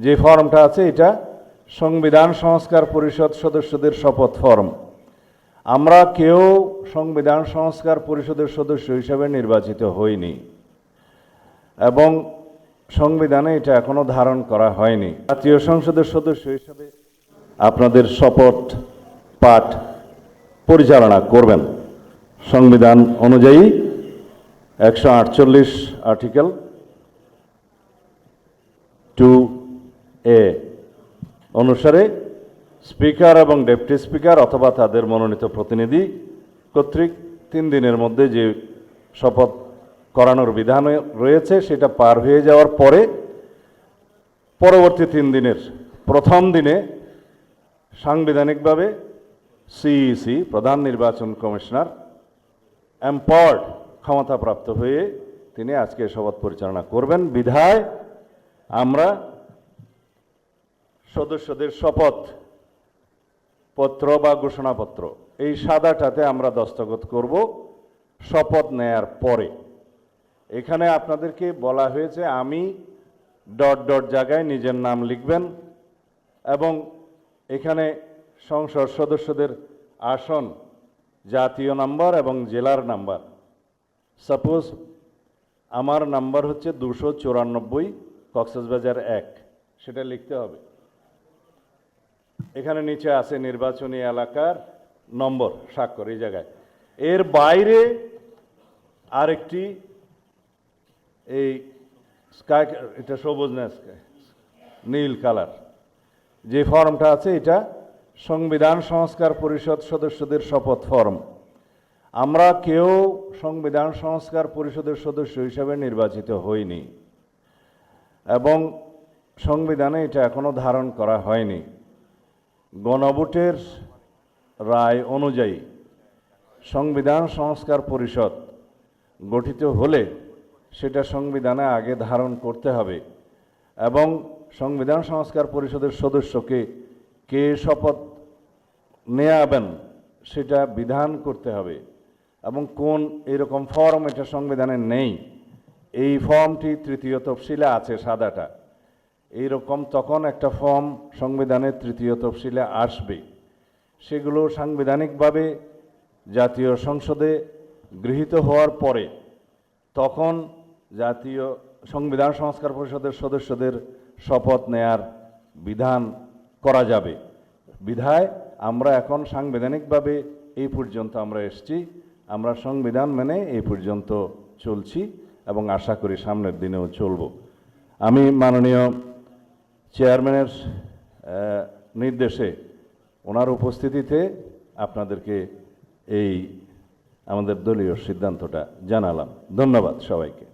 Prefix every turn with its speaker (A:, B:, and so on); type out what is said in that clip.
A: যে ফর্মটা আছে এটা সংবিধান সংস্কার পরিষদ সদস্যদের শপথ ফর্ম। আমরা কেউ সংবিধান সংস্কার পরিষদের সদস্য হিসেবে নির্বাচিত হইনি এবং সংবিধানে এটা এখনো ধারণ করা হয়নি। জাতীয় সংসদের সদস্য হিসেবে আপনাদের শপথ পাঠ পরিচালনা করবেন সংবিধান অনুযায়ী 148 আর্টিকেল 2A অনুসারে স্পিকার এবং ডেপুটি স্পিকার অথবা তাদের মনোনীত প্রতিনিধি কর্তৃক 3 দিনের মধ্যে যে শপথ করানোর বিধান রয়েছে সেটা পার হয়ে যাওয়ার পরে পরবর্তী 3 দিনের প্রথম দিনে সাংবিধানিকভাবে সিইসি প্রধান নির্বাচন কমিশনার এম্পাওয়ার্ড ক্ষমতাপ্রাপ্ত হয়ে তিনি আজকে শপথ পরিচালনা করবেন। বিধায় আমরা সদস্যদের শপথ পত্র বা ঘোষণাপত্র এই সাদাটাতে আমরা দস্তখত করব শপথ নেয়ার পরে। এখানে আপনাদেরকে বলা হয়েছে আমি ... জায়গায় নিজের নাম লিখবেন এবং এখানে সংসদ সদস্যদের আসন, জাতীয় নাম্বার এবং জেলার নাম্বার। সাপোজ আমার নাম্বার হচ্ছে 294 কক্সবাজার 1, সেটা লিখতে হবে। এখানে নিচে আছে নির্বাচনী এলাকার নম্বর, স্বাক্ষর এই জায়গায়। এর বাইরে আরেকটি এই স্কাই, এটা সবুজ না নীল কালার যে ফর্মটা আছে এটা সংবিধান সংস্কার পরিষদ সদস্যদের শপথ ফর্ম। আমরা কেউ সংবিধান সংস্কার পরিষদের সদস্য হিসেবে নির্বাচিত হইনি এবং সংবিধানে এটা এখনো ধারণ করা হয়নি। গণভোটের রায় অনুযায়ী সংবিধান সংস্কার পরিষদ গঠিত হলে সেটা সংবিধানে আগে ধারণ করতে হবে এবং সংবিধান সংস্কার পরিষদের সদস্যকে কে শপথ নেয়াবেন সেটা বিধান করতে হবে এবং কোন এরকম ফর্ম এটা সংবিধানে নেই। এই ফর্মটি 3য় তফসিলে আছে সাদাটা, এইরকম তখন একটা ফর্ম সংবিধানের 3য় তফসিলে আসবে। সেগুলো সাংবিধানিকভাবে জাতীয় সংসদে গৃহীত হওয়ার পরে তখন জাতীয় সংবিধান সংস্কার পরিষদের সদস্যদের শপথ নেয়ার বিধান করা যাবে। বিধায় আমরা এখন সাংবিধানিকভাবে এই পর্যন্ত আমরা এসেছি, আমরা সংবিধান মেনে এই পর্যন্ত চলছি এবং আশা করি সামনের দিনেও চলব। আমি মাননীয় চেয়ারম্যানের নির্দেশে ওনার উপস্থিতিতে আপনাদেরকে এই আমাদের দলীয় সিদ্ধান্তটা জানালাম। ধন্যবাদ সবাইকে।